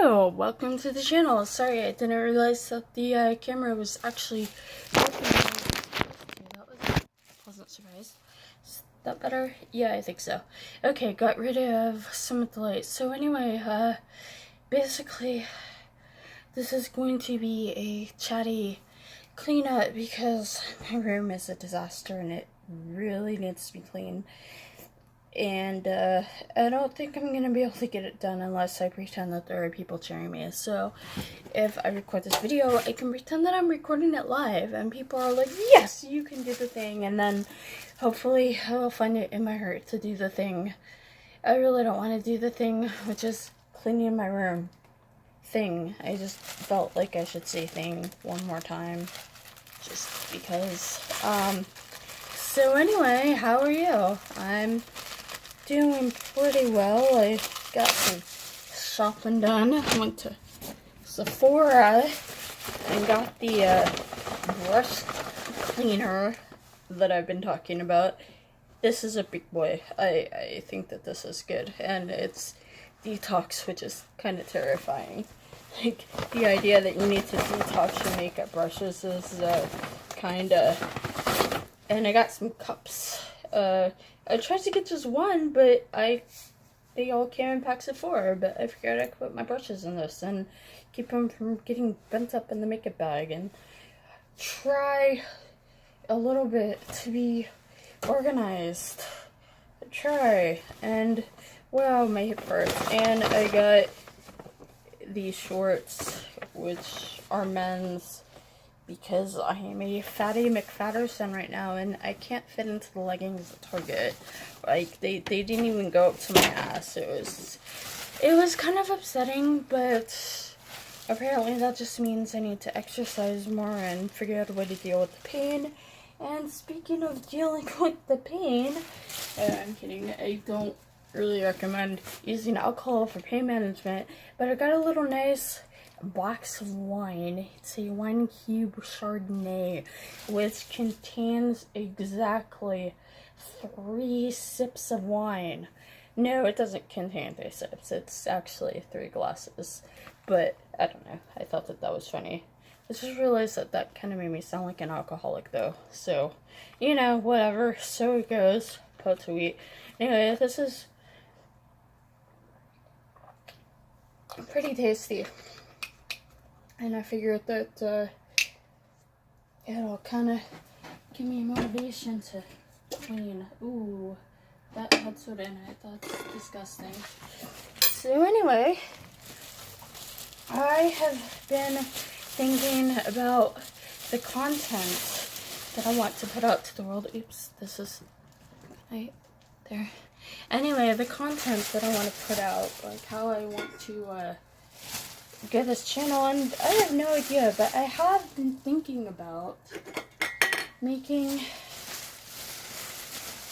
Hello, welcome to the channel. Sorry, I didn't realize that the camera was actually working. That was a pleasant surprise. Is that better? Yeah, I think so. Okay, got rid of some of the lights. So anyway, basically, this is going to be a chatty cleanup because my room is a disaster and it really needs to be cleaned. And I don't think I'm gonna be able to get it done unless I pretend that there are people cheering me. So if I record this video, I can pretend that I'm recording it live and people are like, yes, you can do the thing, and then hopefully I'll find it in my heart to do the thing. I really don't want to do the thing, which is cleaning my room. Thing. I just felt like I should say thing one more time just because. So anyway, how are you? I'm doing pretty well. I got some shopping done. I went to Sephora and got the brush cleaner that I've been talking about. This is a big boy. I think that this is good, and it's detox, which is kind of terrifying. Like, the idea that you need to detox your makeup brushes is kind of. And I got some cups. I tried to get just one, but they all came in packs of 4, but I figured I could put my brushes in this and keep them from getting bent up in the makeup bag and try a little bit to be organized. Try. And, wow, my hip hurts. And I got these shorts, which are men's, because I am a fatty McFatterson right now, and I can't fit into the leggings at Target. Like, they didn't even go up to my ass. It was kind of upsetting, but apparently that just means I need to exercise more and figure out a way to deal with the pain. And speaking of dealing with the pain, I'm kidding, I don't really recommend using alcohol for pain management, but I got a little nice box of wine. It's a Wine Cube Chardonnay, which contains exactly 3 sips of wine. No, it doesn't contain 3 sips. It's actually 3 glasses. But, I don't know. I thought that was funny. I just realized that kind of made me sound like an alcoholic, though. So, you know, whatever. So it goes. Pot to eat. Anyway, this is pretty tasty. And I figured that it'll kind of give me motivation to clean. Ooh, that had soda in it. That's disgusting. So anyway, I have been thinking about the content that I want to put out to the world. Oops, this is right there. Anyway, the content that I want to put out, like how I want to get this channel, and I have no idea, but I have been thinking about making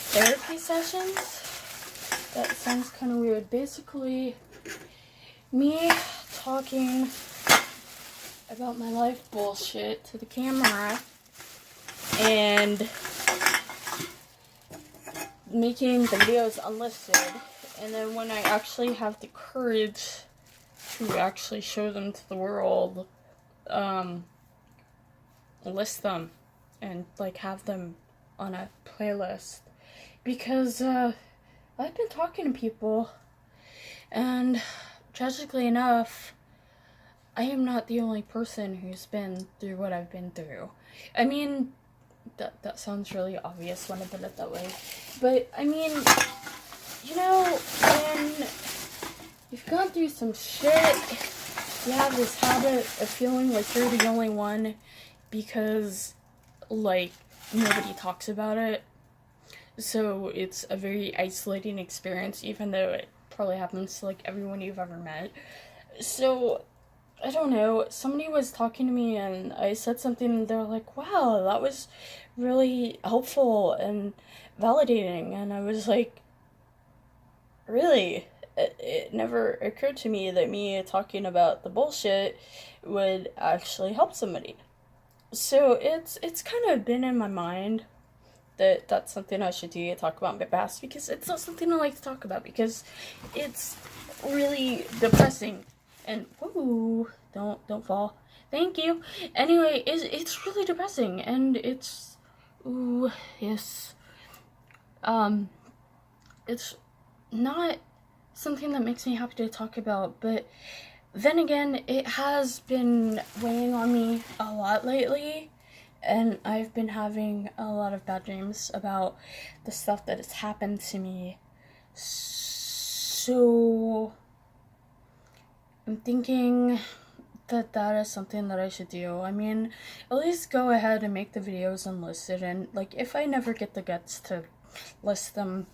therapy sessions. That sounds kind of weird. Basically, me talking about my life bullshit to the camera and making the videos unlisted, and then when I actually have the courage to actually show them to the world, list them and like have them on a playlist, because I've been talking to people, and tragically enough, I am not the only person who's been through what I've been through. I mean, that sounds really obvious when I put it that way, but I mean, you know, when you've gone through some shit, you have this habit of feeling like you're the only one because, like, nobody talks about it. So it's a very isolating experience, even though it probably happens to, like, everyone you've ever met. So, I don't know, somebody was talking to me and I said something and they're like, wow, that was really helpful and validating. And I was like, really? It never occurred to me that me talking about the bullshit would actually help somebody. So it's kind of been in my mind that that's something I should do, talk about my past, because it's not something I like to talk about, because it's really depressing. And whoa, don't fall. Thank you. Anyway, it's really depressing, and it's, ooh, yes. It's not something that makes me happy to talk about, but then again, it has been weighing on me a lot lately, and I've been having a lot of bad dreams about the stuff that has happened to me. So I'm thinking that is something that I should do. I mean, at least go ahead and make the videos and list it, and like if I never get the guts to list them,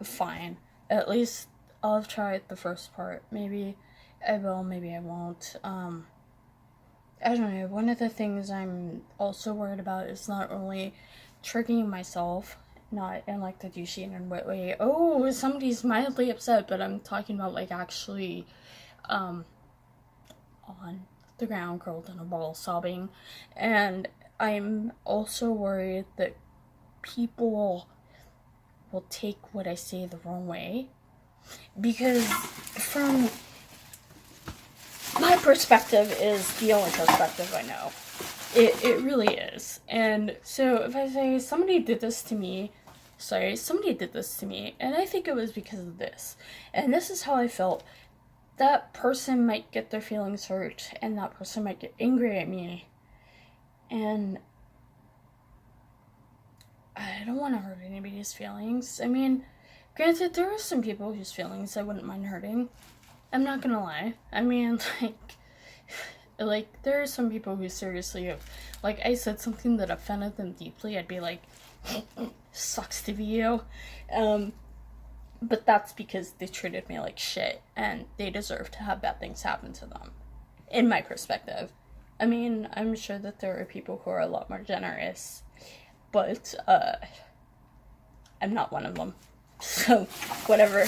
fine. At least I'll have tried the first part. Maybe I will, maybe I won't. I don't know. One of the things I'm also worried about is not only tricking myself, not in like the douchey and wet way. Oh, somebody's mildly upset, but I'm talking about like actually, on the ground, curled in a ball, sobbing. And I'm also worried that people will take what I say the wrong way, because from my perspective is the only perspective I know. It really is. And so if I say somebody did this to me, and I think it was because of this, and this is how I felt, that person might get their feelings hurt, and that person might get angry at me, and I don't want to hurt anybody's feelings. I mean, granted, there are some people whose feelings I wouldn't mind hurting. I'm not gonna lie. I mean, like there are some people who seriously, if, like, I said something that offended them deeply, I'd be like, sucks to be you. But that's because they treated me like shit, and they deserve to have bad things happen to them, in my perspective. I mean, I'm sure that there are people who are a lot more generous, but, I'm not one of them. So, whatever.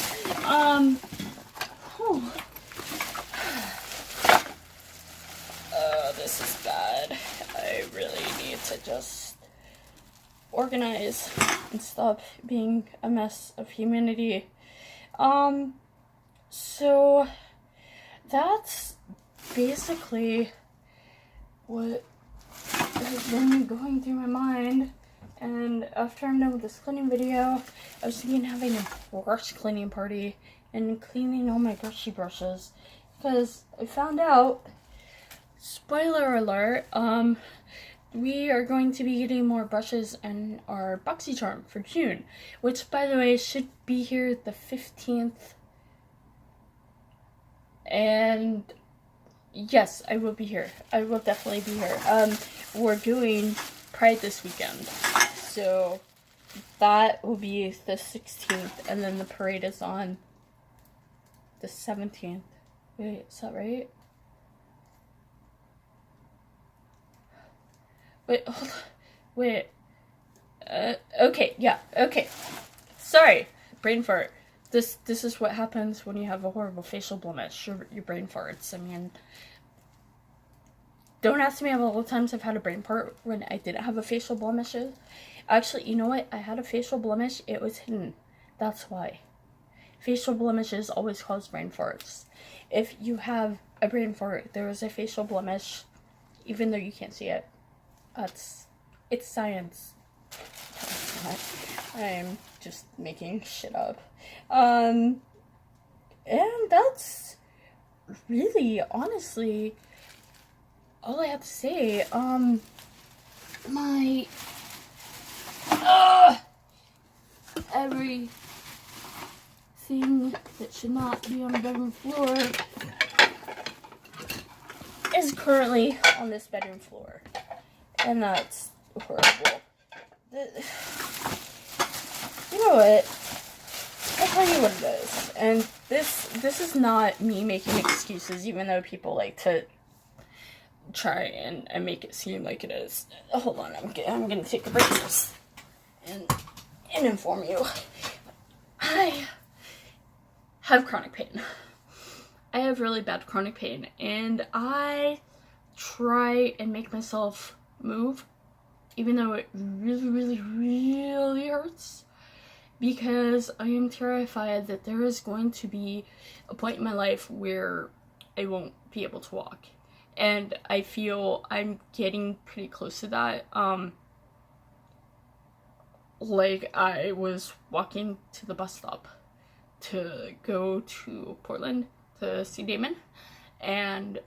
This is bad. I really need to just organize and stop being a mess of humanity. So that's basically what has been going through my mind. And after I'm done with this cleaning video, I was thinking of having a brush cleaning party and cleaning all my brushy brushes, because I found out, spoiler alert, we are going to be getting more brushes in our BoxyCharm for June, which, by the way, should be here the 15th. And yes, I will be here. I will definitely be here. We're doing Pride this weekend, so that will be the 16th, and then the parade is on the 17th. Wait, is that right? Wait, hold on. Wait. Okay, yeah, okay. Sorry, brain fart. This is what happens when you have a horrible facial blemish. Your brain farts. I mean, don't ask me about all the times I've had a brain fart when I didn't have a facial blemish. Actually, you know what? I had a facial blemish. It was hidden. That's why. Facial blemishes always cause brain farts. If you have a brain fart, there is a facial blemish, even though you can't see it. It's science. I'm just making shit up. And that's really, honestly, all I have to say. Everything that should not be on the bedroom floor is currently on this bedroom floor. And that's horrible. You know what? I'll tell you what it is. And this is not me making excuses, even though people like to try and make it seem like it is. Hold on, I'm gonna take a break and inform you. I have chronic pain. I have really bad chronic pain, and I try and make myself move, even though it really, really, really hurts, because I am terrified that there is going to be a point in my life where I won't be able to walk. And I feel I'm getting pretty close to that. Like, I was walking to the bus stop to go to Portland to see Damon, and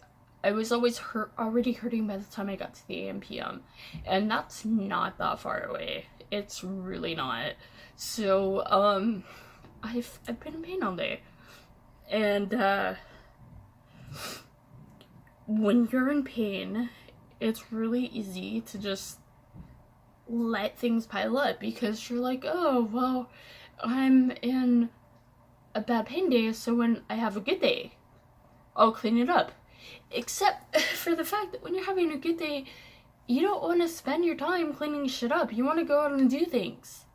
I was already hurting by the time I got to the AM PM, and that's not that far away. It's really not. So, I've been in pain all day, and when you're in pain, it's really easy to just let things pile up, because you're like, oh, well, I'm in a bad pain day, so when I have a good day, I'll clean it up. Except for the fact that when you're having a good day, you don't want to spend your time cleaning shit up. You want to go out and do things.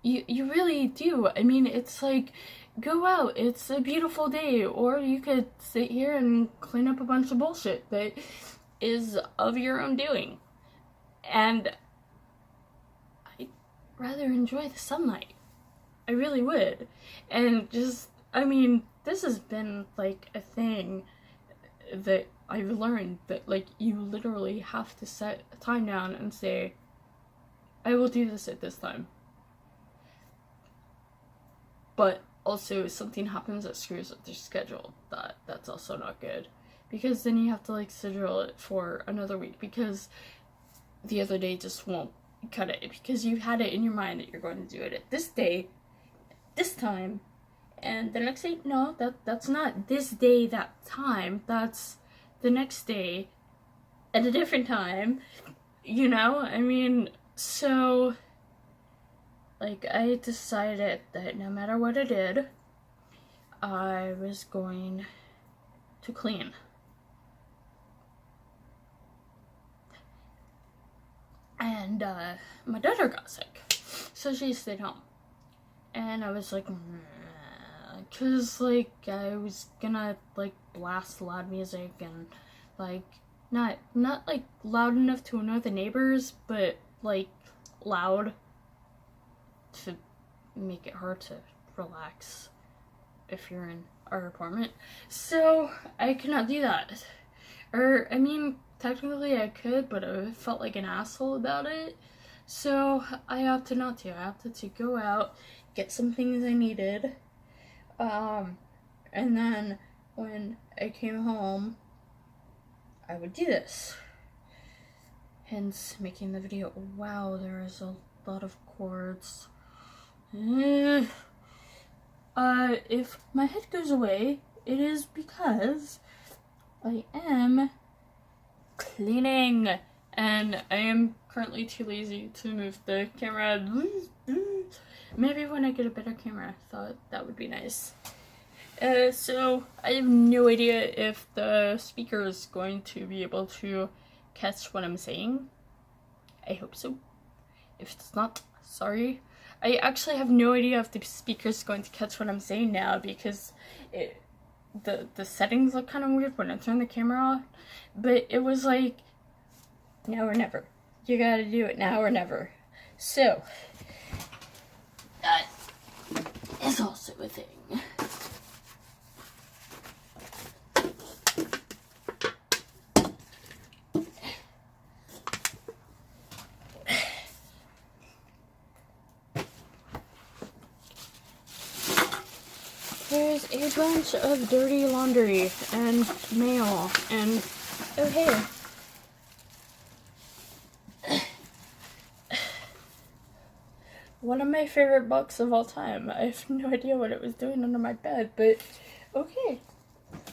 You really do. I mean, it's like, go out, it's a beautiful day, or you could sit here and clean up a bunch of bullshit that is of your own doing. And I'd rather enjoy the sunlight. I really would. And just, I mean, this has been like a thing that I've learned, that like you literally have to set a time down and say, I will do this at this time. But also, if something happens that screws up their schedule, that's also not good. Because then you have to like schedule it for another week, because the other day just won't cut it, because you had it in your mind that you're going to do it at this day, this time, and the next day, no, that's not this day, that time, that's the next day at a different time, you know? I mean, so, like, I decided that no matter what I did, I was going to clean. And, my daughter got sick, so she stayed home. And I was like, cause, like, I was gonna, like, blast loud music and, like, not, like, loud enough to annoy the neighbors, but, like, loud to make it hard to relax if you're in our apartment. So, I could not do that. Or, I mean, technically I could, but I felt like an asshole about it. So, I opted not to. I opted to go out, get some things I needed, and then when I came home, I would do this. Hence, making the video. Wow, there is a lot of cords. If my head goes away, it is because I am cleaning, and I am currently too lazy to move the camera. Maybe when I get a better camera, I thought that would be nice. So I have no idea if the speaker is going to be able to catch what I'm saying. I hope so. If it's not, sorry. I actually have no idea if the speaker is going to catch what I'm saying now, because the settings look kind of weird when I turn the camera off. But it was like, now or never. You gotta do it now or never. So, that is also a thing. There's a bunch of dirty laundry and mail and, oh hey. One of my favorite books of all time. I have no idea what it was doing under my bed, but okay.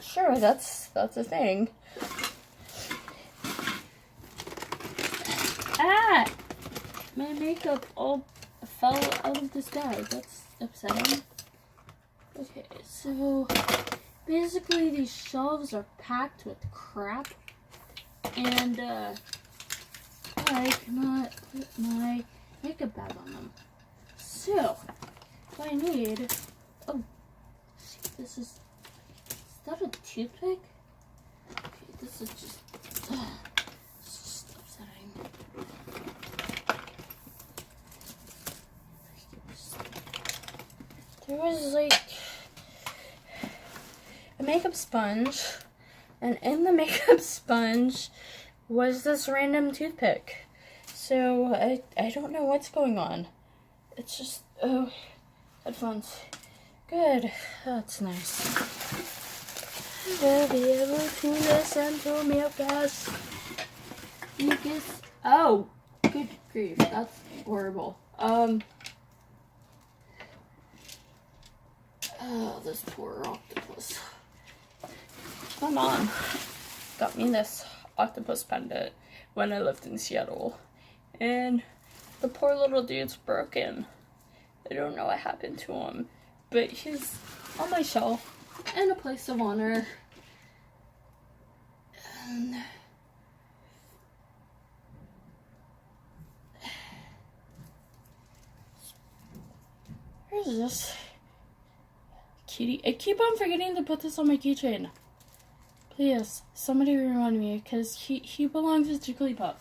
Sure, that's a thing. Ah! My makeup all fell out of this bag. That's upsetting. Okay, so basically these shelves are packed with crap, and I cannot put my makeup bag on them. So, what I need, oh, see, this is that a toothpick? Okay, this is just, it's just upsetting. There was like a makeup sponge, And in the makeup sponge was this random toothpick. So I don't know what's going on. It's just, oh, headphones. Good. That's nice. I'll be able to listen to mucus. Mucus. Oh, good grief. That's horrible. Oh, this poor octopus. My mom got me this octopus pendant when I lived in Seattle. And the poor little dude's broken. I don't know what happened to him. But he's on my shelf in a place of honor. And where's this kitty? I keep on forgetting to put this on my keychain. Please, somebody remind me, because he belongs to Jigglypuff.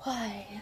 Why?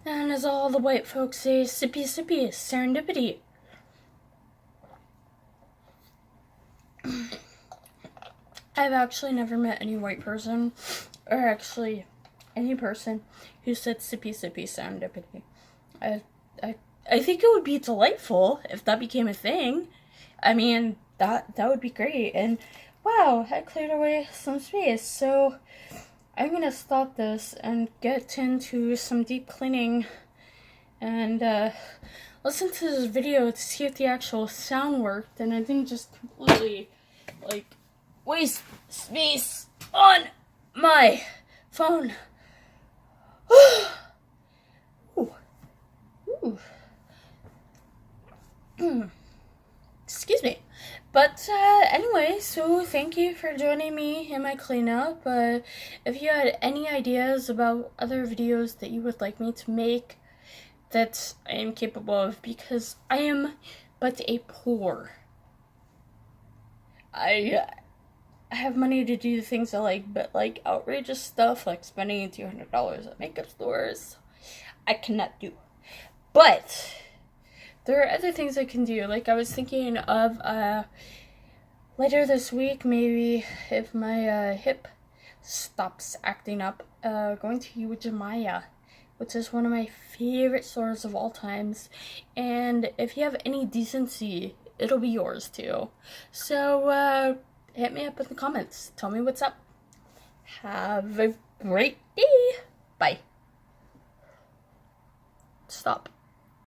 And as all the white folks say, sippy sippy, serendipity. I've actually never met any white person, or actually any person, who said sippy sippy, serendipity. I think it would be delightful if that became a thing. I mean, that would be great. And wow, I cleared away some space, so I'm gonna stop this and get into some deep cleaning and listen to this video to see if the actual sound worked and I didn't just completely waste space on my phone. Ooh. Ooh. Excuse me. But anyway, so thank you for joining me in my cleanup. If you had any ideas about other videos that you would like me to make that I am capable of, because I am but a poor. I have money to do the things I like, but like outrageous stuff like spending $200 at makeup stores, I cannot do. But there are other things I can do. Like I was thinking of later this week, maybe if my hip stops acting up, going to Ujimaya, which is one of my favorite stores of all times. And if you have any decency, it'll be yours too. So hit me up in the comments. Tell me what's up. Have a great day. Bye. Stop.